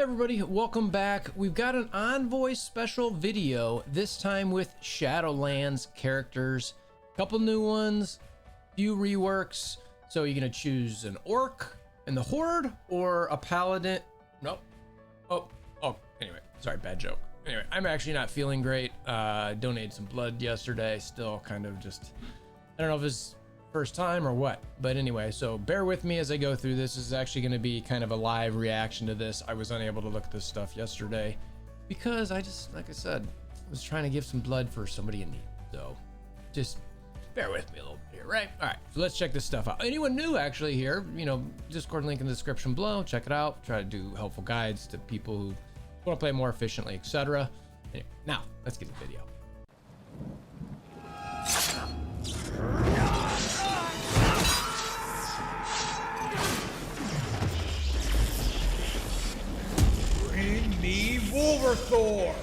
Everybody, welcome back. We've got an Envoy special video, this time with Shadowlands characters. Couple new ones, few reworks. So you're gonna choose an orc in the horde or a paladin. Nope. Anyway, sorry, bad joke. Anyway, I'm actually not feeling great. Donated some blood yesterday, still kind of just, I don't know if it's first time or what, but anyway, so bear with me as I go through this. This is actually going to be kind of a live reaction to this. I was unable to look at this stuff yesterday because I just, like I said, was trying to give some blood for somebody in need. So just bear with me a little bit here, right? All right, so let's check this stuff out. Anyone new actually here, you know, Discord link in the description below, check it out. Try to do helpful guides to people who want to play more efficiently, etc. Anyway, now let's get to the video. Bring me WolverThor!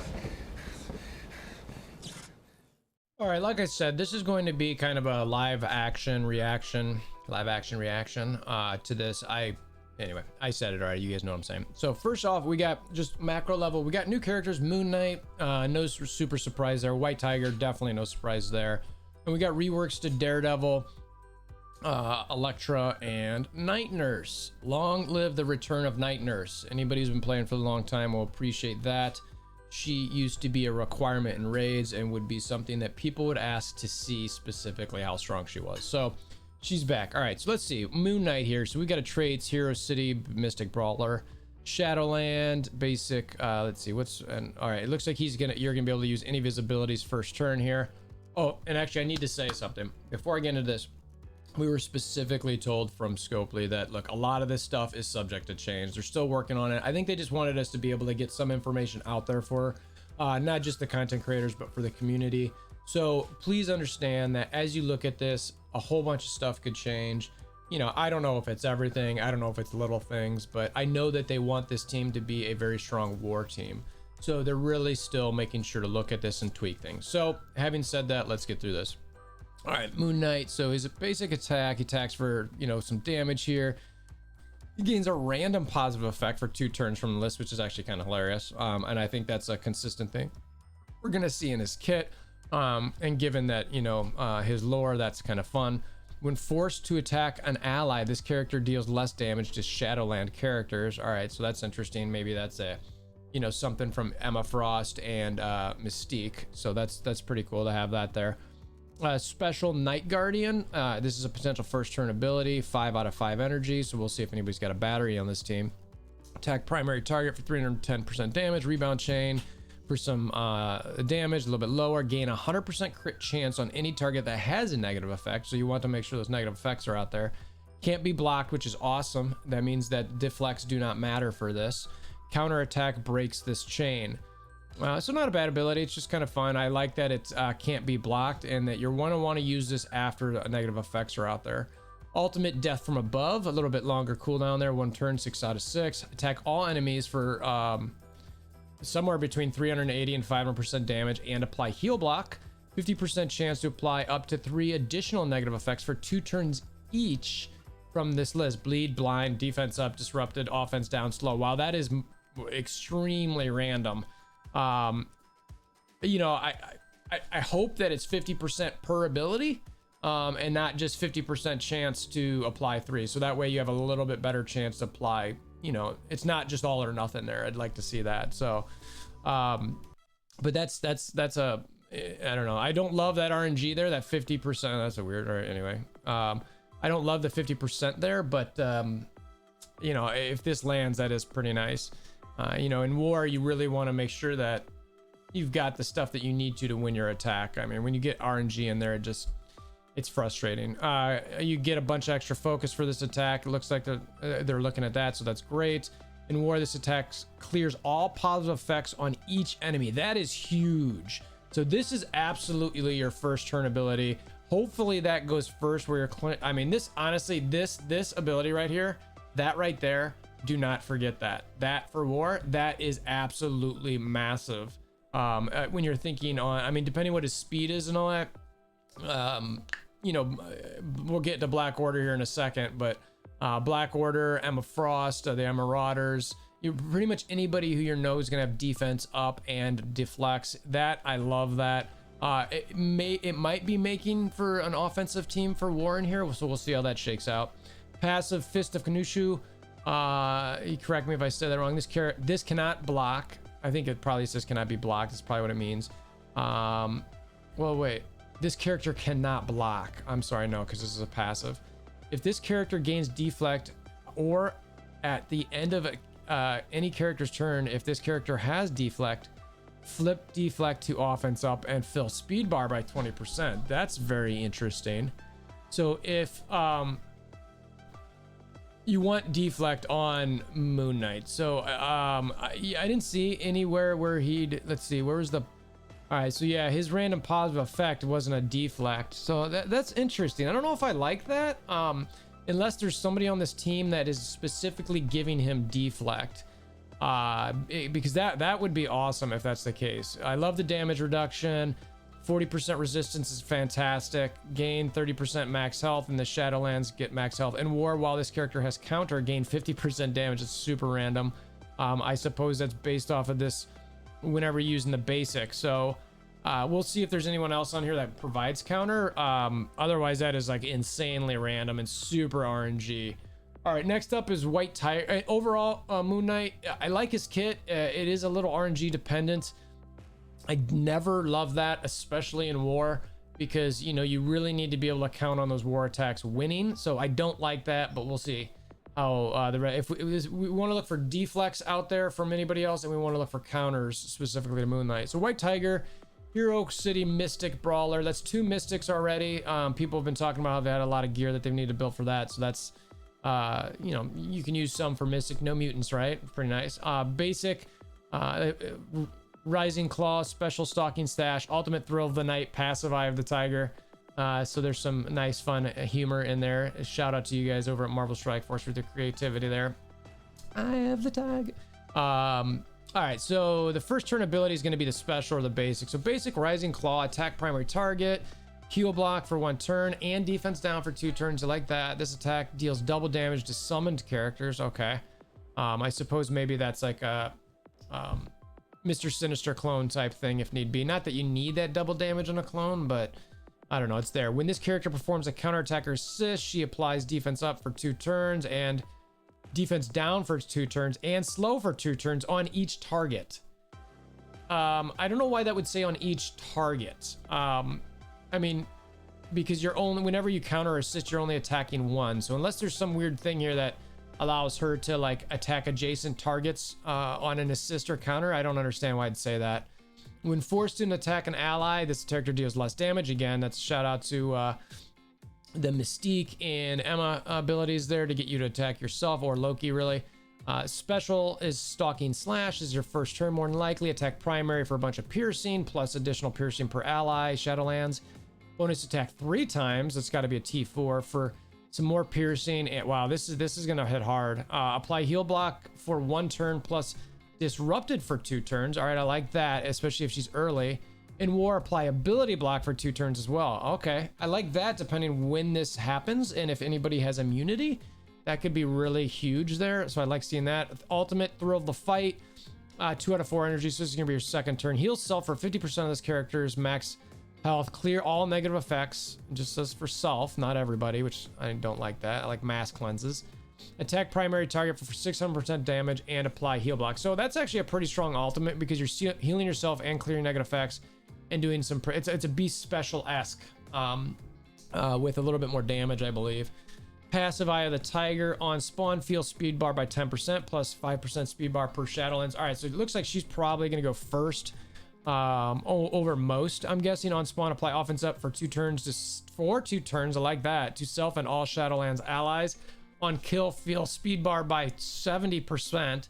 All right, like I said, this is going to be kind of a live action reaction to this. Anyway, I said it already, you guys know what I'm saying. So first off, we got just macro level, we got new characters, Moon Knight, no super surprise there. White Tiger, definitely no surprise there. And we got reworks to Daredevil, Elektra, and Night Nurse. Long live the return of Night Nurse. Anybody who's been playing for a long time will appreciate that. She used to be a requirement in raids and would be something that people would ask to see specifically how strong she was. So she's back. All right, so let's see. Moon Knight here. So we got a traits, Hero City, Mystic Brawler, Shadowland, basic. Let's see all right, it looks like you're gonna be able to use any visibilities first turn here. Oh, and actually I need to say something before I get into this. We were specifically told from Scopely that, look, a lot of this stuff is subject to change. They're still working on it. I think they just wanted us to be able to get some information out there for not just the content creators, but for the community. So please understand that as you look at this, a whole bunch of stuff could change. You know, I don't know if it's everything. I don't know if it's little things, but I know that they want this team to be a very strong war team. So they're really still making sure to look at this and tweak things. So having said that, let's get through this. All right, Moon Knight. So his basic attack, he attacks for, you know, some damage here. He gains a random positive effect for 2 turns from the list, which is actually kind of hilarious. And I think that's a consistent thing we're gonna see in his kit. And given that, you know, his lore, that's kind of fun. When forced to attack an ally, this character deals less damage to Shadowland characters. All right, so that's interesting. Maybe that's a, you know, something from Emma Frost and Mystique. So that's pretty cool to have that there. Special Night Guardian. This is a potential first turn ability, 5 out of 5 energy. So we'll see if anybody's got a battery on this team. Attack primary target for 310% damage. Rebound chain for some damage, a little bit lower. Gain 100% crit chance on any target that has a negative effect. So you want to make sure those negative effects are out there. Can't be blocked, which is awesome. That means that deflects do not matter for this. Counter attack breaks this chain. So not a bad ability. It's just kind of fun. I like that it can't be blocked and that you're want to use this after the negative effects are out there. Ultimate Death from Above, a little bit longer cooldown there. 1 turn, 6 out of 6. Attack all enemies for somewhere between 380 and 500% damage and apply heal block. 50% chance to apply up to 3 additional negative effects for 2 turns each from this list. Bleed, blind, defense up, disrupted, offense down, slow. Wow, that is extremely random. You know, I hope that it's 50% per ability, and not just 50% chance to apply 3. So that way you have a little bit better chance to apply, you know, it's not just all or nothing there. I'd like to see that. So, but that's a, I don't know. I don't love that RNG there, that 50%. That's a weird, right? Anyway, I don't love the 50% there, but, you know, if this lands, that is pretty nice. You know, in war, you really want to make sure that you've got the stuff that you need to win your attack. I mean, when you get RNG in there, it's frustrating. You get a bunch of extra focus for this attack. It looks like they're looking at that, so that's great. In war, this attack clears all positive effects on each enemy. That is huge. So this is absolutely your first turn ability. Hopefully that goes first where you're, I mean, this, honestly, this ability right here, that right there, do not forget that for war, that is absolutely massive. When you're thinking on, I mean, depending what his speed is and all that, you know, we'll get to Black Order here in a second, but Black Order, Emma Frost, the Marauders, you pretty much anybody who you know is gonna have defense up and deflects. That I love that. It might be making for an offensive team for Warren here, so we'll see how that shakes out. Passive Fist of Kanushu. You correct me if I said that wrong. This cannot block. I think it probably says cannot be blocked. That's probably what it means. Well, wait. This character cannot block. I'm sorry, no, because this is a passive. If this character gains deflect, or at the end of any character's turn, if this character has deflect, flip deflect to offense up and fill speed bar by 20%. That's very interesting. So if you want deflect on Moon Knight, so I didn't see anywhere where he'd, let's see, where was the, all right, so yeah, his random positive effect wasn't a deflect, so that's interesting. I don't know if I like that, unless there's somebody on this team that is specifically giving him deflect, because that would be awesome if that's the case. I love the damage reduction. 40% resistance is fantastic. Gain 30% max health, and the Shadowlands get max health. And War, while this character has counter, gain 50% damage. It's super random. I suppose that's based off of this whenever using the basic. So we'll see if there's anyone else on here that provides counter. Otherwise, that is like insanely random and super RNG. All right, next up is White Tiger. Overall, Moon Knight, I like his kit. It is a little RNG dependent. I never love that, especially in War, because, you know, you really need to be able to count on those war attacks winning. So I don't like that, but we'll see how if we want to look for deflects out there from anybody else, and we want to look for counters specifically to Moon Knight. So White Tiger, Hero City Mystic Brawler. That's 2 Mystics already. People have been talking about how they had a lot of gear that they need to build for that. So that's, you know, you can use some for Mystic. No mutants, right? Pretty nice. Basic, Rising Claw, Special Stalking Stash, Ultimate Thrill of the Night, Passive Eye of the Tiger. So there's some nice fun humor in there. A shout out to you guys over at Marvel Strike Force for the creativity there. I have the tag. All right, so the first turn ability is going to be the special or the basic. So basic, Rising Claw, attack primary target, heal block for 1 turn, and defense down for 2 turns. I like that. This attack deals double damage to summoned characters. Okay. I suppose maybe that's like a Mr. Sinister clone type thing if need be. Not that you need that double damage on a clone, but I don't know, it's there. When this character performs a counterattack or assist, she applies defense up for 2 turns and defense down for 2 turns and slow for 2 turns on each target. I don't know why that would say on each target. I mean, because you're only, whenever you counter or assist, you're only attacking 1. So unless there's some weird thing here that allows her to like attack adjacent targets on an assist or counter, I don't understand why I'd say that. When forced to attack an ally, this character deals less damage. Again, that's a shout out to the Mystique and Emma abilities there to get you to attack yourself, or Loki really. Special is Stalking Slash, is your first turn more than likely. Attack primary for a bunch of piercing, plus additional piercing per ally, Shadowlands. Bonus attack 3 times, that's got to be a T4 for some more piercing. And wow, this is gonna hit hard. Apply heal block for 1 turn plus disrupted for 2 turns. All right, I like that, especially if she's early. In War, apply ability block for 2 turns as well. Okay, I like that depending when this happens and if anybody has immunity. That could be really huge there, so I like seeing that. Ultimate Thrill of the Fight, 2 out of 4 energy, so this is gonna be your 2nd turn. Heal self for 50% of this character's max health. Clear all negative effects. It just says for self, not everybody, which I don't like that. I like mass cleanses. Attack primary target for 600% damage and apply heal block. So that's actually a pretty strong ultimate because you're healing yourself and clearing negative effects and doing some, it's a beast special-esque with a little bit more damage, I believe. Passive Eye of the Tiger, on spawn, feel speed bar by 10% plus 5% speed bar per Shadowlands. All right, so it looks like she's probably going to go first over most. I'm guessing on spawn, apply offense up for 2 turns for 2 turns. I like that. To self and all Shadowlands allies. On kill, feel speed bar by 70%.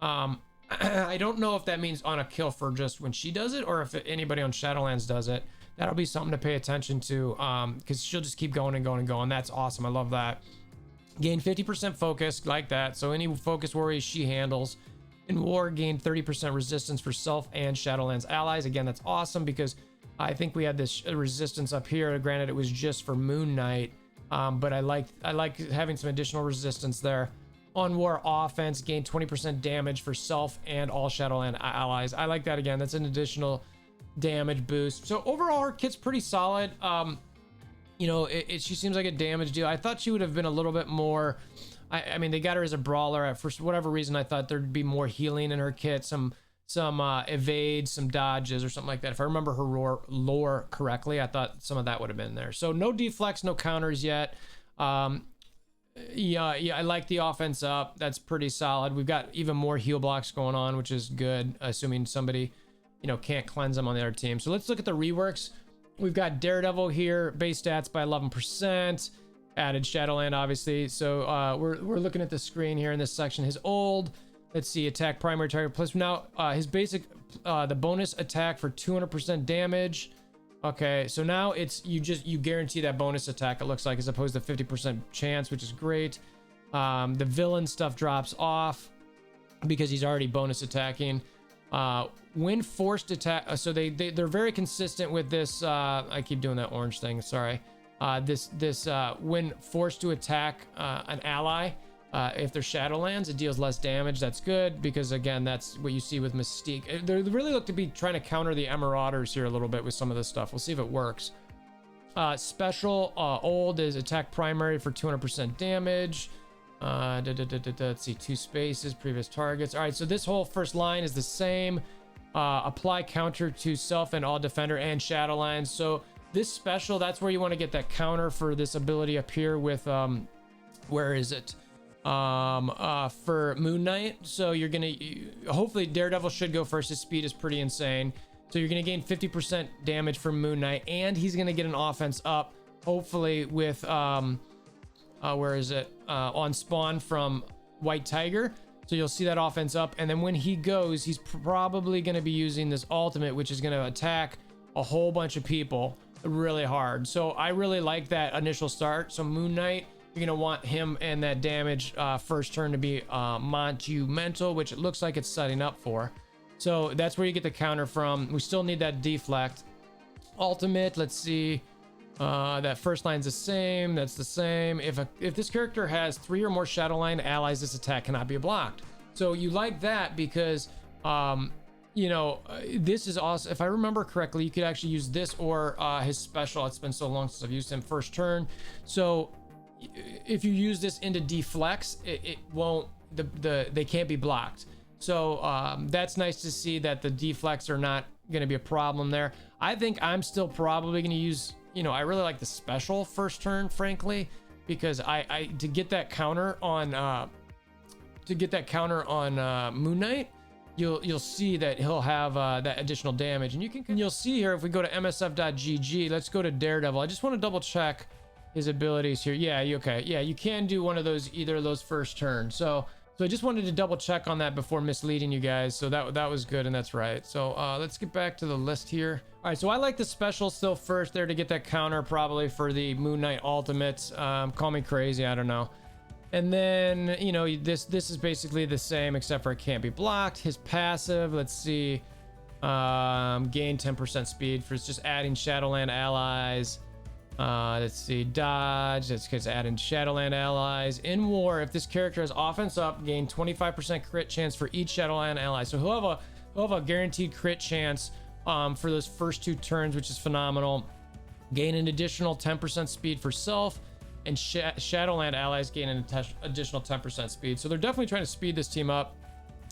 I don't know if that means on a kill for just when she does it, or if anybody on Shadowlands does it. That'll be something to pay attention to, because she'll just keep going and going and going. That's awesome. I love that. Gain 50% focus, like that. So any focus worries she handles. In War, gain 30% resistance for self and Shadowlands allies. Again, that's awesome because I think we had this resistance up here. Granted, it was just for Moon Knight. But I like having some additional resistance there. on war offense, gain 20% damage for self and all Shadowland allies. I like that. Again, that's an additional damage boost. So overall, her kit's pretty solid. You know, she seems like a damage deal. I thought she would have been a little bit more. I mean, they got her as a brawler. For whatever reason, I thought there'd be more healing in her kit, some evades, some dodges, or something like that. If I remember her lore correctly, I thought some of that would have been there. So no deflects, no counters yet. Yeah, I like the offense up. That's pretty solid. We've got even more heal blocks going on, which is good, assuming somebody, you know, can't cleanse them on the other team. So let's look at the reworks. We've got Daredevil here, base stats by 11%, added Shadowland, obviously. So we're looking at the screen here in this section. His old, let's see, attack primary target plus now his basic, the bonus attack for 200% damage. Okay, so now it's you guarantee that bonus attack, it looks like, as opposed to 50% chance, which is great. The villain stuff drops off because he's already bonus attacking. When forced attack, so they're very consistent with this. I keep doing that orange thing, sorry. When forced to attack an ally, if they're Shadowlands, it deals less damage. That's good because, again, that's what you see with Mystique. They really look to be trying to counter the Marauders here a little bit with some of this stuff. We'll see if it works. Special old is attack primary for 200% damage. Let's see, 2 spaces, previous targets. All right, so this whole first line is the same. Apply counter to self and all defender and Shadowlands. So this special, that's where you want to get that counter for this ability up here with where is it? For Moon Knight. So you're gonna hopefully Daredevil should go first. His speed is pretty insane, so you're gonna gain 50% damage from Moon Knight, and he's gonna get an offense up, hopefully with where is it, on spawn from White Tiger. So you'll see that offense up, and then when he goes, he's probably gonna be using this ultimate, which is gonna attack a whole bunch of people really hard. So I really like that initial start. So Moon Knight, you're gonna want him and that damage first turn to be monumental, which it looks like it's setting up for. So that's where you get the counter from. We still need that deflect. Ultimate, let's see. That first line's the same. That's the same. If this character has 3 or more Shadowline allies, this attack cannot be blocked. So you like that because you know, this is awesome. If I remember correctly, you could actually use this or his special. It's been so long since I've used him first turn. So if you use this into deflex, it won't, they can't be blocked. So that's nice to see that the deflex are not going to be a problem there. I think I'm still probably going to use, you know, I really like the special first turn, frankly, because I to get that counter on Moon Knight, you'll see that he'll have that additional damage, and you'll see here if we go to msf.gg, let's go to Daredevil. I just want to double check his abilities here. Yeah, okay. Yeah, you can do one of those, either of those first turns. So I just wanted to double check on that before misleading you guys. So that was good, and that's right. So let's get back to the list here. All right, so I like the special still first there to get that counter probably for the Moon Knight ultimate. Call me crazy, I don't know. And then, you know, this is basically the same except for it can't be blocked. His passive, let's see, gain 10% speed for just adding Shadowland allies. Let's see, dodge, that's because adding Shadowland allies. In war, if this character has offense up, gain 25% crit chance for each Shadowland ally. So he'll have a guaranteed crit chance for those first 2 turns, which is phenomenal. Gain an additional 10% speed for self, and Shadowland allies gain an additional 10% speed. So they're definitely trying to speed this team up.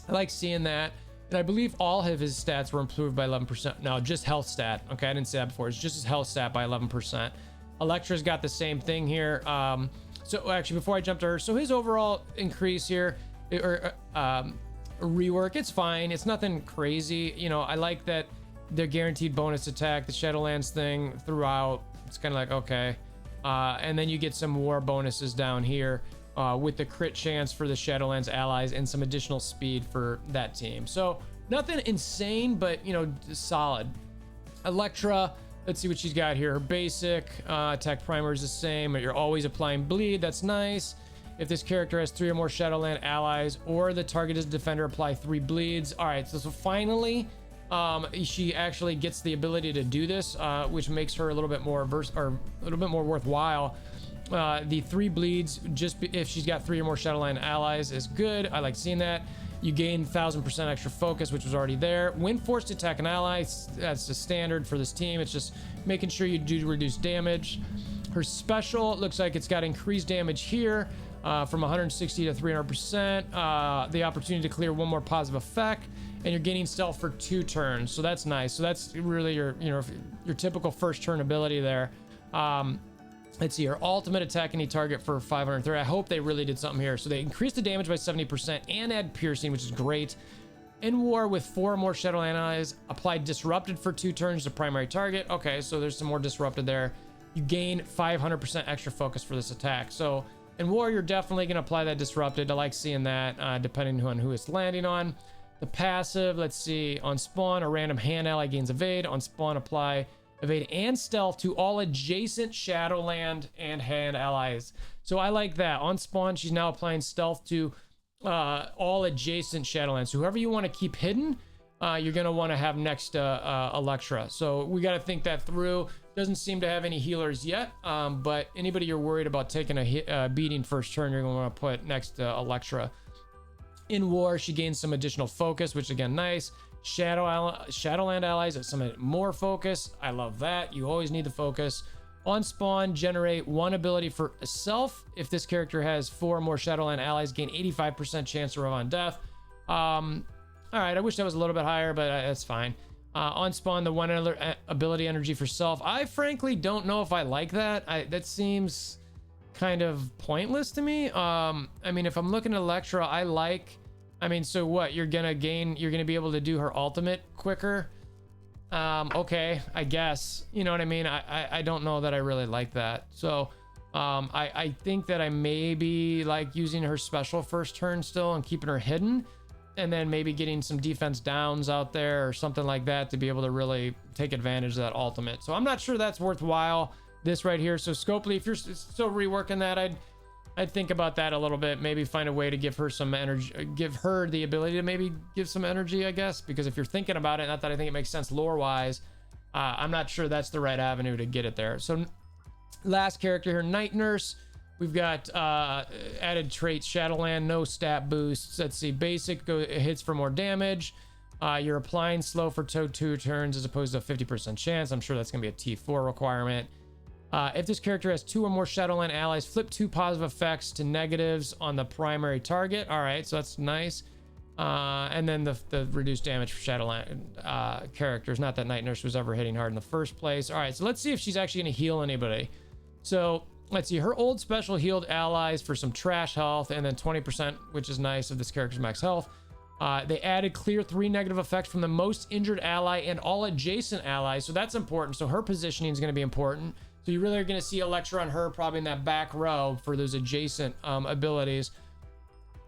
I like seeing that. And I believe all of his stats were improved by 11%. No, just health stat. Okay, I didn't say that before. It's just his health stat by 11%. Elektra's got the same thing here. So actually, before I jump to her, so his overall increase here, or rework, it's fine. It's nothing crazy. You know, I like that they're guaranteed bonus attack, the Shadowlands thing throughout. It's kind of like, okay. And then you get some war bonuses down here with the crit chance for the Shadowlands allies and some additional speed for that team. So nothing insane, but, you know, solid. Elektra, let's see what she's got here. Her basic attack primer is the same, but you're always applying bleed. That's nice. If this character has 3 or more Shadowland allies or the target is defender, apply 3 bleeds. All right, so finally, she actually gets the ability to do this, which makes her a little bit more worthwhile. The 3 bleeds, if she's got 3 or more Shadowland allies, is good. I like seeing that. You gain 1000% extra focus, which was already there. When forced to attack an ally, that's the standard for this team. It's just making sure you do reduce damage. Her special, it looks like it's got increased damage here from 160 to 300%. The opportunity to clear 1 more positive effect, and you're gaining stealth for 2 turns. So that's nice. So that's really your typical first turn ability there. Let's see, her ultimate attack any target for 530. I hope they really did something here. So they increased the damage by 70% and add piercing, which is great. In war with 4 or more Shadowland allies, apply disrupted for 2 turns to primary target. Okay, so there's some more disrupted there. You gain 500% extra focus for this attack. So in war, you're definitely going to apply that disrupted. I like seeing that depending on who it's landing on. The passive, let's see, on spawn, a random hand ally gains evade. On spawn, apply evade and stealth to all adjacent Shadowland and hand allies. So I like that. On spawn, she's now applying stealth to all adjacent Shadowlands. So whoever you want to keep hidden, you're going to want to have next to Electra. So we got to think that through. Doesn't seem to have any healers yet, but anybody you're worried about taking a beating first turn, you're going to want to put next to Electra. In war, she gains some additional focus, which again, nice. Shadowland allies have some more focus. I love that. You always need the focus. On spawn, generate 1 ability for self. If this character has 4 or more Shadowland allies, gain 85% chance to rev on death. All right, I wish that was a little bit higher, but that's fine. On spawn, the 1 other ability energy for self. I frankly don't know if I like that. That seems kind of pointless to me. I mean, if I'm looking at Electra, so what, you're gonna be able to do her ultimate quicker. Okay, I guess, you know what I mean? I don't know that I really like that. So I think that I maybe like using her special first turn still and keeping her hidden, and then maybe getting some defense downs out there or something like that to be able to really take advantage of that ultimate. So I'm not sure that's worthwhile, this right here. So Scopely, if you're still reworking that, I'd think about that a little bit. Maybe find a way to give her some energy, give her the ability to maybe give some energy, I guess. Because if you're thinking about it, not that I think it makes sense lore-wise, I'm not sure that's the right avenue to get it there. So last character here, Night Nurse. We've got added traits, Shadowland, no stat boosts. Let's see, basic hits for more damage. You're applying slow for 2 turns as opposed to a 50% chance. I'm sure that's going to be a T4 requirement. If this character has 2 or more Shadowland allies, flip 2 positive effects to negatives on the primary target. All right, so that's nice. And then the reduced damage for Shadowland characters. Not that Night Nurse was ever hitting hard in the first place. All right, so let's see if she's actually going to heal anybody. So let's see, her old special healed allies for some trash health, and then 20%, which is nice, of this character's max health. They added clear 3 negative effects from the most injured ally and all adjacent allies. So that's important. So her positioning is going to be important. So you really are going to see Electra on her probably in that back row for those adjacent abilities.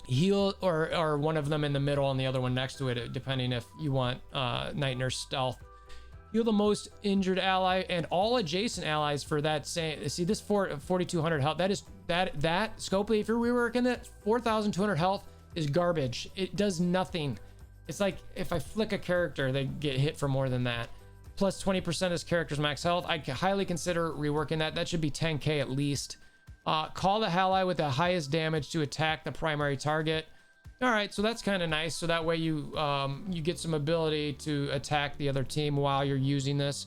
Heal or one of them in the middle and the other one next to it, depending if you want Night Nurse stealth. Heal the most injured ally and all adjacent allies for that same. See this 4,200 health. That Scopely, if you're reworking that, 4,200 health is garbage. It does nothing. It's like if I flick a character, they get hit for more than that. Plus 20% of this character's max health. I highly consider reworking that. That should be 10k at least. Call the ally with the highest damage to attack the primary target. All right, so that's kind of nice. So that way you get some ability to attack the other team while you're using this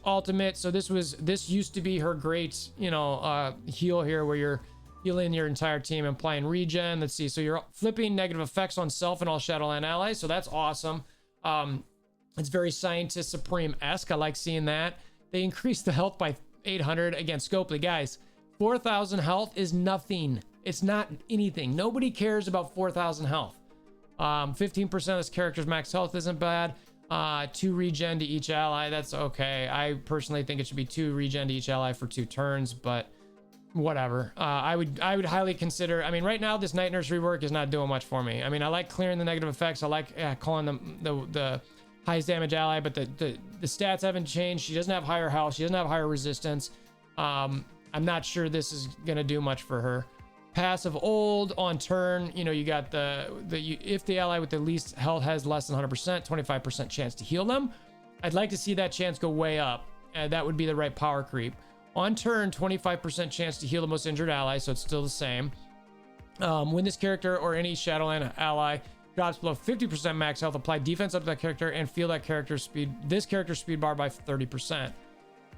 ultimate. So this used to be her great, heal here, where you're healing your entire team and applying regen. Let's see. So you're flipping negative effects on self and all Shadowland allies. So that's awesome. It's very Scientist Supreme-esque. I like seeing that. They increased the health by 800. Again, Scopely, guys, 4,000 health is nothing. It's not anything. Nobody cares about 4,000 health. 15% of this character's max health isn't bad. 2 regen to each ally. That's okay. I personally think it should be 2 regen to each ally for 2 turns, but whatever. I would highly consider. I mean, right now this Night Nurse rework is not doing much for me. I mean, I like clearing the negative effects. I like calling them the highest damage ally, but the stats haven't changed. She doesn't have higher health. She doesn't have higher resistance. I'm not sure this is gonna do much for her. Passive old on turn, you got if the ally with the least health has less than 100%, 25% chance to heal them. I'd like to see that chance go way up. That would be the right power creep. On turn, 25% chance to heal the most injured ally, so it's still the same. When this character or any Shadowland ally drops below 50% max health, apply defense up to that character and feel that character's speed bar by 30%.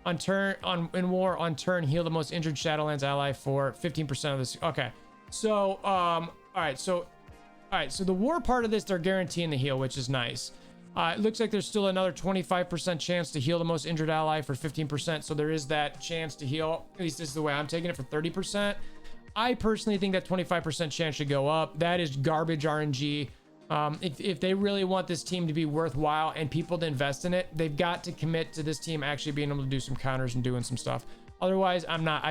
In war, on turn, heal the most injured Shadowlands ally for 15% of this. Okay, so all right, so the war part of this, they're guaranteeing the heal, which is nice. It looks like there's still another 25% chance to heal the most injured ally for 15%, so there is that chance to heal. At least this is the way I'm taking it, for 30%. I personally think that 25% chance should go up. That is garbage RNG. If they really want this team to be worthwhile and people to invest in it, they've got to commit to this team actually being able to do some counters and doing some stuff. Otherwise, I'm not.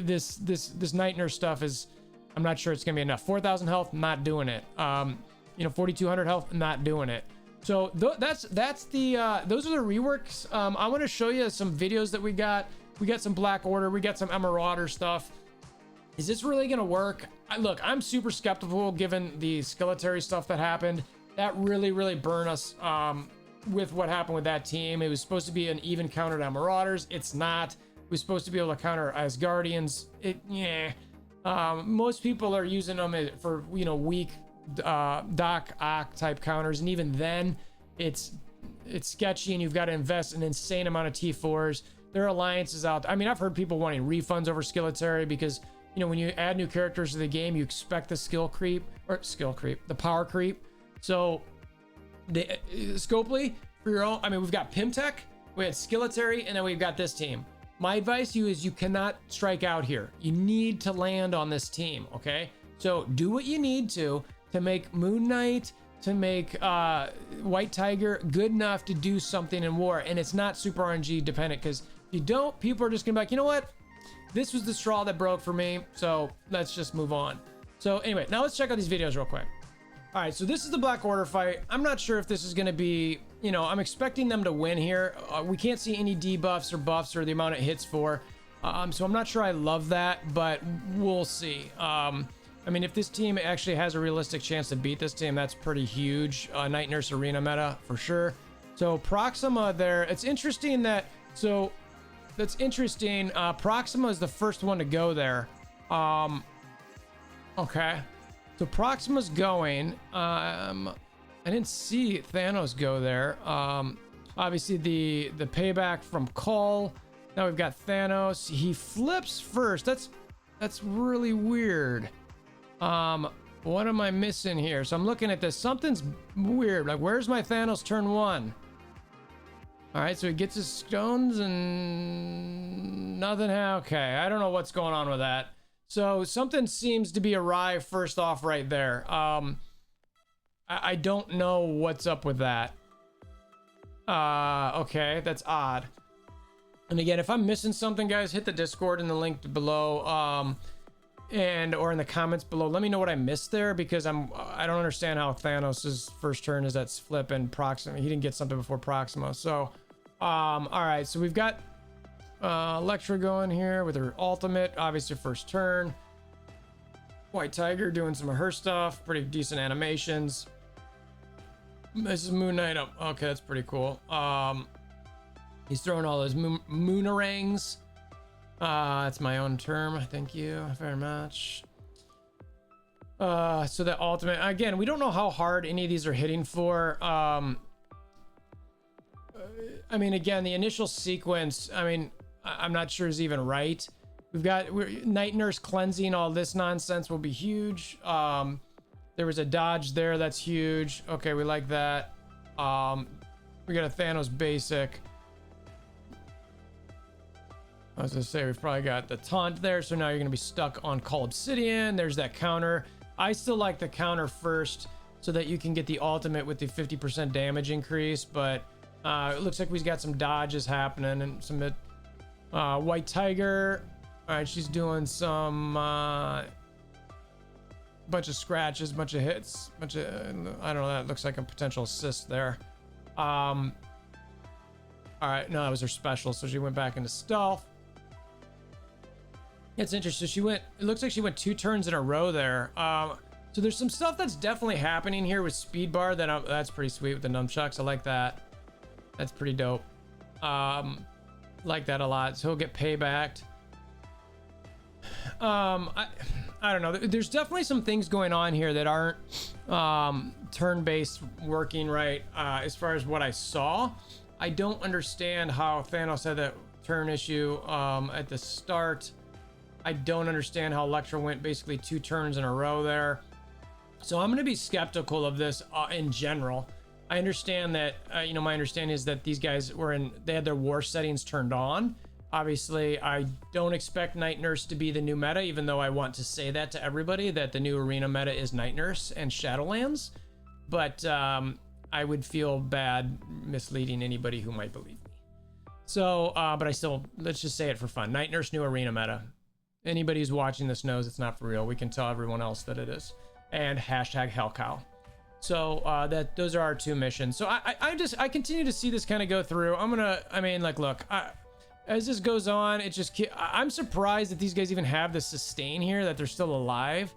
This Night Nurse stuff is, I'm not sure it's gonna be enough. 4,000 health, not doing it. 4,200 health, not doing it. So that's the those are the reworks. I want to show you some videos that we got. We got some Black Order. We got some Marauder stuff. Is this really gonna work? Look, I'm super skeptical given the Skeleton stuff that happened. That really burned us with what happened with that team. It was supposed to be an even counter to Marauders. It's not. It was supposed to be able to counter Asgardians. Most people are using them for weak Doc Ock type counters, and even then, it's sketchy, and you've got to invest an insane amount of T4s. There are alliances out there. I mean, I've heard people wanting refunds over Skeleton because, when you add new characters to the game, you expect the the power creep. So, Scopely, for your own, we've got Pimtech, we had Skeleton, and then we've got this team. My advice to you is you cannot strike out here. You need to land on this team, okay? So, do what you need to make Moon Knight, to make White Tiger good enough to do something in war. And it's not super RNG dependent, because if you don't, people are just gonna be like, you know what? This was the straw that broke for me, so let's just move on. So anyway, now let's check out these videos real quick. All right, so this is the Black Order fight. I'm not sure if this is gonna be, I'm expecting them to win here. We can't see any debuffs or buffs or the amount it hits for. So I'm not sure I love that, but we'll see. If this team actually has a realistic chance to beat this team, that's pretty huge. Night Nurse Arena meta for sure. So Proxima there, it's interesting that, Proxima is the first one to go there. Okay. So Proxima's going. I didn't see Thanos go there. Obviously the payback from Call. Now we've got Thanos. He flips first. That's really weird. What am I missing here? So I'm looking at this. Something's weird. Like, where's my Thanos turn 1? All right, so he gets his stones and nothing. Okay, I don't know what's going on with that. So something seems to be awry first off right there. I don't know what's up with that. Okay, that's odd. And again, if I'm missing something, guys, hit the Discord in the link below. Or in the comments below, let me know what I missed there, because I don't understand how Thanos's first turn is that flip and Proxima. He didn't get something before Proxima. So, all right, so we've got Elektra going here with her ultimate, obviously first turn. White Tiger doing some of her stuff, pretty decent animations. This is Moon Knight up. Okay, that's pretty cool. He's throwing all those moonerangs. That's my own term. Thank you very much. So the ultimate, again, we don't know how hard any of these are hitting for. Again, the initial sequence, I'm not sure is even right. We've got Night Nurse cleansing all this nonsense will be huge. There was a dodge there. That's huge. Okay, we like that. We got a Thanos basic. I was gonna say, we've probably got the taunt there, so now you're gonna be stuck on Call Obsidian. There's that counter. I still like the counter first, so that you can get the ultimate with the 50% damage increase, but it looks like we've got some dodges happening, and some White Tiger. All right, she's doing some bunch of scratches, bunch of hits, I don't know, that looks like a potential assist there. All right, no, that was her special, so she went back into stealth. It's interesting. It looks like she went 2 turns in a row there. So there's some stuff that's definitely happening here with speed bar that's pretty sweet with the nunchucks. I like that. That's pretty dope. like that a lot. So he'll get paybacked. I don't know. There's definitely some things going on here that aren't turn-based working right as far as what I saw. I don't understand how Thanos had that turn issue at the start. I don't understand how Elektra went basically 2 turns in a row there. So I'm going to be skeptical of this in general. I understand that, my understanding is that these guys they had their war settings turned on. Obviously, I don't expect Night Nurse to be the new meta, even though I want to say that to everybody, that the new arena meta is Night Nurse and Shadowlands. But I would feel bad misleading anybody who might believe me. So, but I still, let's just say it for fun. Night Nurse new arena meta. Anybody who's watching this knows it's not for real. We can tell everyone else that it is. And hashtag Hellcow. So those are our 2 missions. So I continue to see this kind of go through. Look, as this goes on, I'm surprised that these guys even have the sustain here, that they're still alive.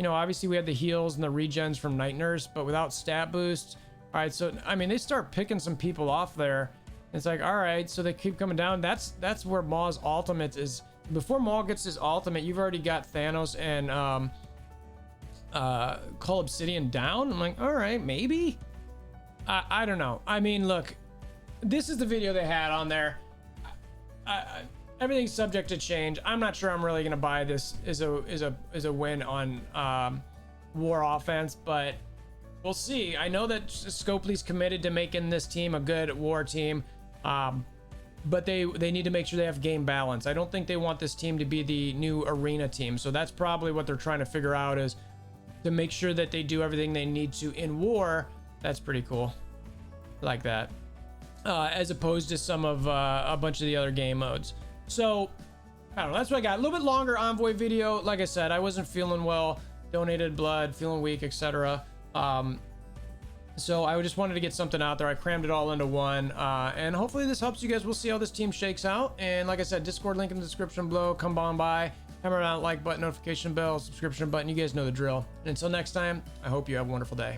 Obviously we had the heals and the regens from Night Nurse, but without stat boost. All right, so they start picking some people off there. It's like, all right, so they keep coming down. That's where Maul's ultimate is. Before Maul gets his ultimate, you've already got Thanos and Call Obsidian down. I'm like, all right, maybe. I don't know. Look, this is the video they had on there. Everything's subject to change. I'm not sure I'm really gonna buy this as a win on war offense, but we'll see. I know that Scopely's committed to making this team a good war team, but they need to make sure they have game balance. I don't think they want this team to be the new arena team, so that's probably what they're trying to figure out, is to make sure that they do everything they need to in war. That's pretty cool. Like that. As opposed to some of a bunch of the other game modes. So I don't know, that's what I got. A little bit longer Envoy video. Like I said, I wasn't feeling well, donated blood, feeling weak, etc. So I just wanted to get something out there. I crammed it all into one, and hopefully this helps you guys. We'll see how this team shakes out. And like I said, Discord link in the description below. Come on by, hammer that like button, notification bell, subscription button. You guys know the drill. And until next time, I hope you have a wonderful day.